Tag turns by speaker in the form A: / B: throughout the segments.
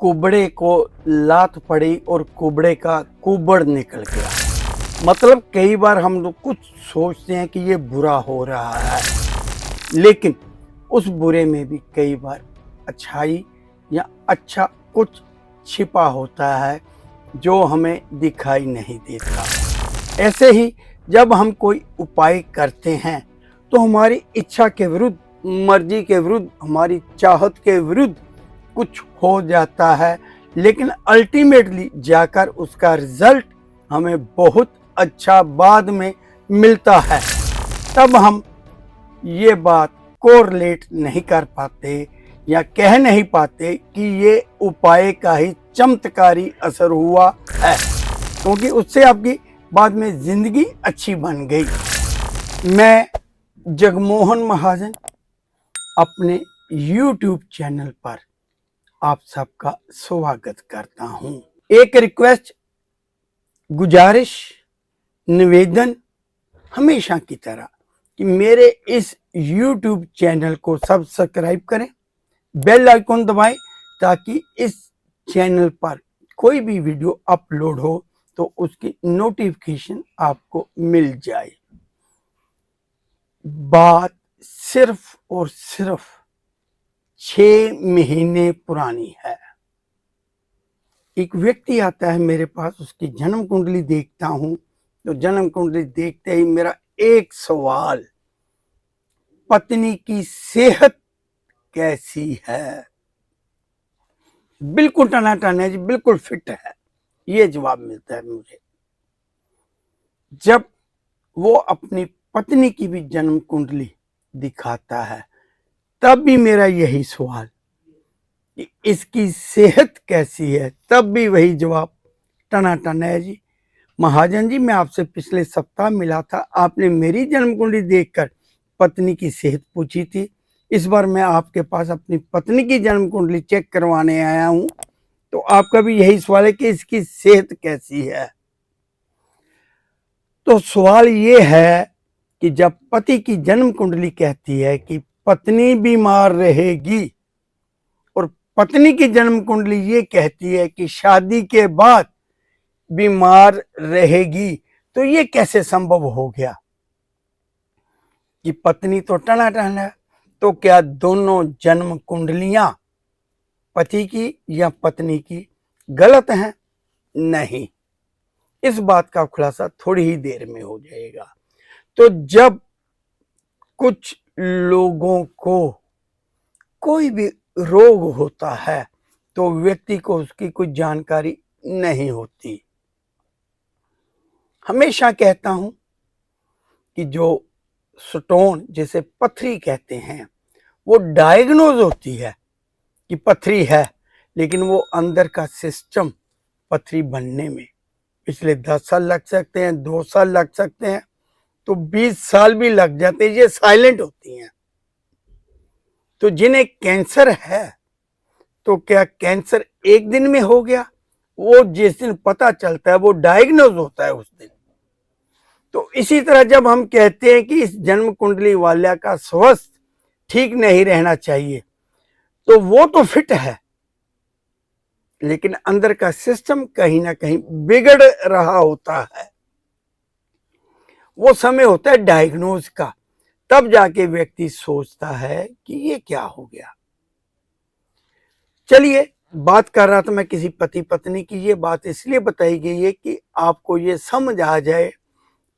A: कुबड़े को लात पड़ी और कुबड़े का कुबड़ निकल गया। मतलब कई बार हम लोग कुछ सोचते हैं कि ये बुरा हो रहा है, लेकिन उस बुरे में भी कई बार अच्छाई या अच्छा कुछ छिपा होता है जो हमें दिखाई नहीं देता। ऐसे ही जब हम कोई उपाय करते हैं तो हमारी इच्छा के विरुद्ध, मर्जी के विरुद्ध, हमारी चाहत के विरुद्ध कुछ हो जाता है, लेकिन अल्टीमेटली जाकर उसका रिजल्ट हमें बहुत अच्छा बाद में मिलता है। तब हम ये बात कोरिलेट नहीं कर पाते या कह नहीं पाते कि ये उपाय का ही चमत्कारी असर हुआ है, क्योंकि उससे आपकी बाद में जिंदगी अच्छी बन गई। मैं जगमोहन महाजन अपने YouTube चैनल पर आप सबका स्वागत करता हूं। एक रिक्वेस्ट, गुजारिश, निवेदन हमेशा की तरह कि मेरे इस YouTube चैनल को सब्सक्राइब करें, बेल आइकन दबाएं ताकि इस चैनल पर कोई भी वीडियो अपलोड हो तो उसकी नोटिफिकेशन आपको मिल जाए। बात सिर्फ और सिर्फ 6 महीने पुरानी है। एक व्यक्ति आता है मेरे पास, उसकी जन्म कुंडली देखता हूं तो जन्म कुंडली देखते ही मेरा एक सवाल, पत्नी की सेहत कैसी है? बिल्कुल टनाटन है जी, बिल्कुल फिट है, ये जवाब मिलता है मुझे। जब वो अपनी पत्नी की भी जन्म कुंडली दिखाता है तब भी मेरा यही सवाल कि इसकी सेहत कैसी है, तब भी वही जवाब टनाटन है जी। महाजन जी, मैं आपसे पिछले सप्ताह मिला था, आपने मेरी जन्म कुंडली देखकर पत्नी की सेहत पूछी थी। इस बार मैं आपके पास अपनी पत्नी की जन्म कुंडली चेक करवाने आया हूं, तो आपका भी यही सवाल है कि इसकी सेहत कैसी है। तो सवाल ये है कि जब पति की जन्म कुंडली कहती है कि पत्नी बीमार रहेगी और पत्नी की जन्म कुंडली ये कहती है कि शादी के बाद बीमार रहेगी, तो ये कैसे संभव हो गया कि पत्नी तो टनाटन है? तो क्या दोनों जन्म कुंडलियां पति की या पत्नी की गलत हैं? नहीं, इस बात का खुलासा थोड़ी ही देर में हो जाएगा। तो जब कुछ लोगों को कोई भी रोग होता है तो व्यक्ति को उसकी कोई जानकारी नहीं होती। हमेशा कहता हूं कि जो स्टोन, जिसे पथरी कहते हैं, वो डायग्नोज होती है कि पथरी है, लेकिन वो अंदर का सिस्टम पथरी बनने में पिछले 10 साल लग सकते हैं, 2 साल लग सकते हैं, तो 20 साल भी लग जाते हैं। ये साइलेंट होती हैं। तो जिन्हें कैंसर है, तो क्या कैंसर एक दिन में हो गया? वो जिस दिन पता चलता है वो डायग्नोज होता है उस दिन। तो इसी तरह जब हम कहते हैं कि इस जन्म कुंडली वाले का स्वास्थ्य ठीक नहीं रहना चाहिए, तो वो तो फिट है, लेकिन अंदर का सिस्टम कहीं ना कहीं बिगड़ रहा होता है। वो समय होता है डायग्नोज का, तब जाके व्यक्ति सोचता है कि ये क्या हो गया। चलिए, बात कर रहा था मैं किसी पति पत्नी की। ये बात इसलिए बताई गई है कि आपको ये समझ आ जाए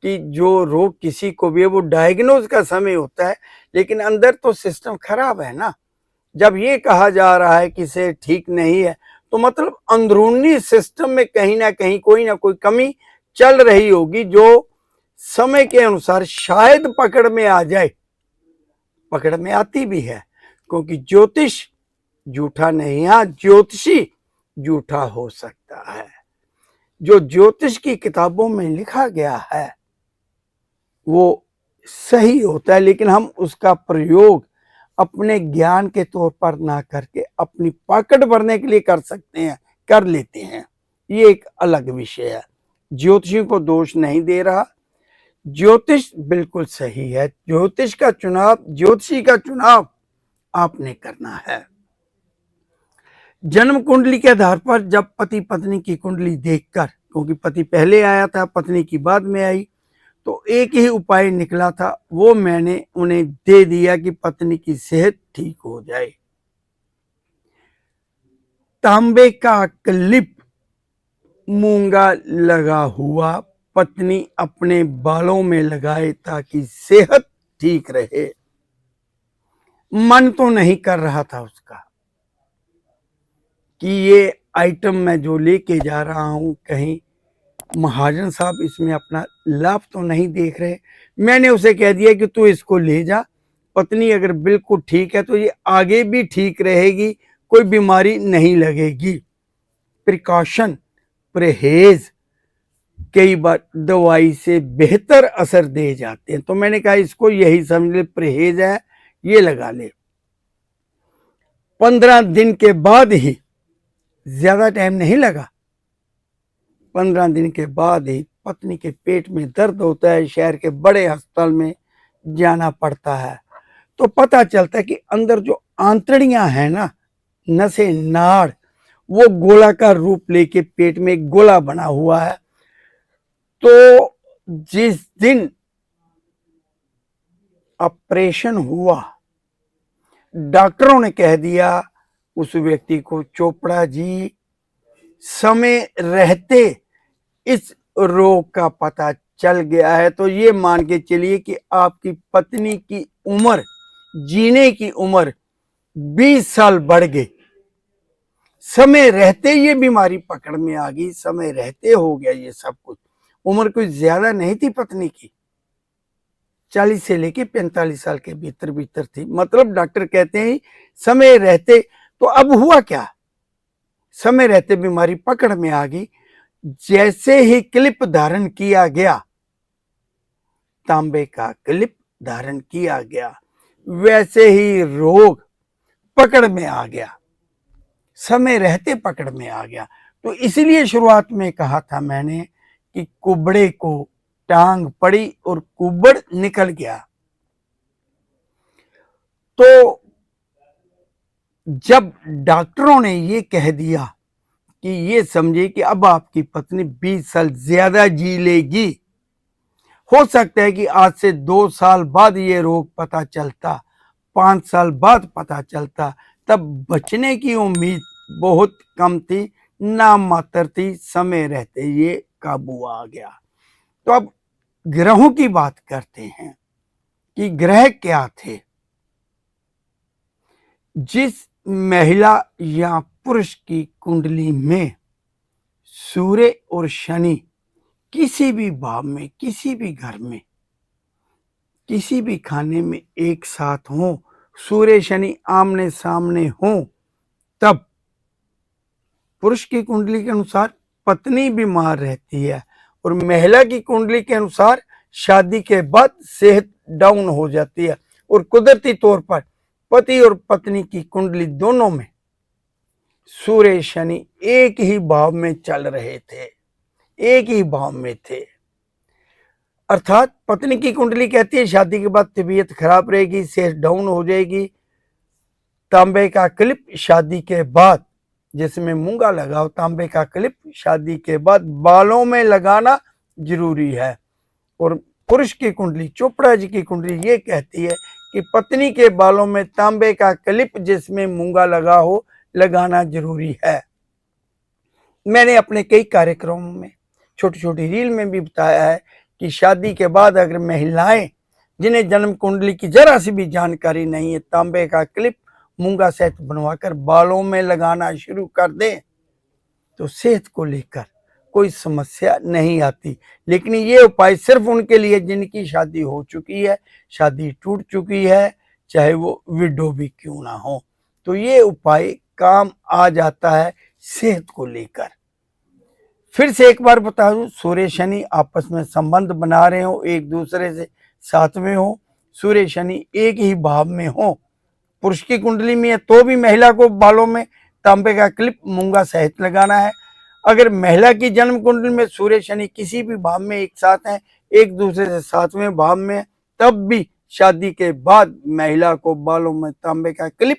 A: कि जो रोग किसी को भी है वो डायग्नोज का समय होता है, लेकिन अंदर तो सिस्टम खराब है ना। जब ये कहा जा रहा है कि इसे ठीक नहीं है, तो मतलब अंदरूनी सिस्टम में कहीं ना कहीं कोई ना कोई कमी चल रही होगी जो समय के अनुसार शायद पकड़ में आ जाए। पकड़ में आती भी है, क्योंकि ज्योतिष झूठा नहीं है, ज्योतिषी झूठा हो सकता है। जो ज्योतिष की किताबों में लिखा गया है वो सही होता है, लेकिन हम उसका प्रयोग अपने ज्ञान के तौर पर ना करके अपनी पकड़ भरने के लिए कर सकते हैं, कर लेते हैं। ये एक अलग विषय है। ज्योतिषी को दोष नहीं दे रहा, ज्योतिष बिल्कुल सही है। ज्योतिष का चुनाव, ज्योतिषी का चुनाव आपने करना है। जन्म कुंडली के आधार पर जब पति पत्नी की कुंडली देखकर, क्योंकि पति पहले आया था, पत्नी की बाद में आई, तो एक ही उपाय निकला था, वो मैंने उन्हें दे दिया कि पत्नी की सेहत ठीक हो जाए। तांबे का क्लिप मूंगा लगा हुआ पत्नी अपने बालों में लगाए ताकि सेहत ठीक रहे। मन तो नहीं कर रहा था उसका कि ये आइटम मैं जो लेके जा रहा हूं, कहीं महाजन साहब इसमें अपना लाभ तो नहीं देख रहे। मैंने उसे कह दिया कि तू इसको ले जा, पत्नी अगर बिल्कुल ठीक है तो ये आगे भी ठीक रहेगी, कोई बीमारी नहीं लगेगी। प्रिकॉशन, परहेज कई बार दवाई से बेहतर असर दे जाते हैं, तो मैंने कहा इसको यही समझ ले परहेज है, ये लगा ले। 15 दिन के बाद ही, ज्यादा टाइम नहीं लगा, 15 दिन के बाद ही पत्नी के पेट में दर्द होता है, शहर के बड़े अस्पताल में जाना पड़ता है। तो पता चलता है कि अंदर जो आंतड़ियां हैं ना, नसें, नाड़, वो गोलाकार रूप लेके पेट में एक गोला बना हुआ है। तो जिस दिन ऑपरेशन हुआ, डॉक्टरों ने कह दिया उस व्यक्ति को, चोपड़ा जी समय रहते इस रोग का पता चल गया है, तो ये मान के चलिए कि आपकी पत्नी की उम्र, जीने की उम्र 20 साल बढ़ गई। समय रहते ये बीमारी पकड़ में आ गई, समय रहते हो गया ये सब कुछ। उम्र कुछ ज्यादा नहीं थी पत्नी की, 40 से लेके 45 साल के भीतर भीतर थी। मतलब डॉक्टर कहते हैं समय रहते। तो अब हुआ क्या, समय रहते बीमारी पकड़ में आ गई। जैसे ही क्लिप धारण किया गया, तांबे का क्लिप धारण किया गया, वैसे ही रोग पकड़ में आ गया, समय रहते पकड़ में आ गया। तो इसलिए शुरुआत में कहा था मैंने कि कुबड़े को टांग पड़ी और कुबड़ निकल गया। तो जब डॉक्टरों ने ये कह दिया कि ये समझे कि अब आपकी पत्नी 20 साल ज्यादा जी लेगी, हो सकता है कि आज से 2 साल बाद ये रोग पता चलता, 5 साल बाद पता चलता, तब बचने की उम्मीद बहुत कम थी, नाम मात्र थी। समय रहते ये काबू आ गया। तो अब ग्रहों की बात करते हैं कि ग्रह क्या थे। जिस महिला या पुरुष की कुंडली में सूर्य और शनि किसी भी भाव में, किसी भी घर में, किसी भी खाने में एक साथ हो, सूर्य शनि आमने सामने हो, तब पुरुष की कुंडली के अनुसार पत्नी बीमार रहती है और महिला की कुंडली के अनुसार शादी के बाद सेहत डाउन हो जाती है। और कुदरती तौर पर पति और पत्नी की कुंडली दोनों में सूर्य शनि एक ही भाव में चल रहे थे, एक ही भाव में थे। अर्थात पत्नी की कुंडली कहती है शादी के बाद तबीयत खराब रहेगी, सेहत डाउन हो जाएगी। तांबे का क्लिप शादी के बाद, जिसमें मूंगा लगाओ, तांबे का क्लिप शादी के बाद बालों में लगाना जरूरी है। और पुरुष की कुंडली, चोपड़ा जी की कुंडली ये कहती है कि पत्नी के बालों में तांबे का क्लिप जिसमें मूंगा लगा हो, लगाना जरूरी है। मैंने अपने कई कार्यक्रमों में, छोटी छोटी रील में भी बताया है कि शादी के बाद अगर महिलाएं जिन्हें जन्म कुंडली की जरा सी भी जानकारी नहीं है, तांबे का क्लिप मूंगा सेट बनवाकर बालों में लगाना शुरू कर दें तो सेहत को लेकर कोई समस्या नहीं आती। लेकिन ये उपाय सिर्फ उनके लिए जिनकी शादी हो चुकी है, शादी टूट चुकी है, चाहे वो विडो भी क्यों ना हो। तो ये उपाय काम आ जाता है सेहत को लेकर। फिर से एक बार बता दूं, सूर्य शनि आपस में संबंध बना रहे हो, एक दूसरे से साथ में हो, सूर्य शनि एक ही भाव में हो, पुरुष की कुंडली में है तो भी महिला को बालों में तांबे का क्लिप मूंगा सहित लगाना है। अगर महिला की जन्म कुंडली में सूर्य शनि किसी भी भाव में एक साथ हैं, एक दूसरे से सातवें भाव में, तब भी शादी के बाद महिला को बालों में तांबे का क्लिप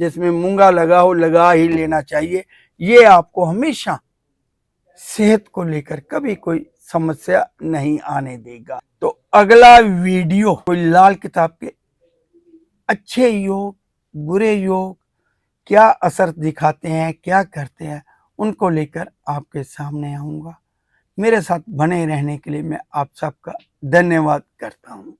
A: जिसमें मूंगा लगा हो लगा ही लेना चाहिए। ये आपको हमेशा सेहत को लेकर कभी कोई समस्या नहीं आने देगा। तो अगला वीडियो कोई लाल किताब के अच्छे योग, बुरे योग क्या असर दिखाते हैं, क्या करते हैं, उनको लेकर आपके सामने आऊंगा। मेरे साथ बने रहने के लिए मैं आप सबका धन्यवाद करता हूं।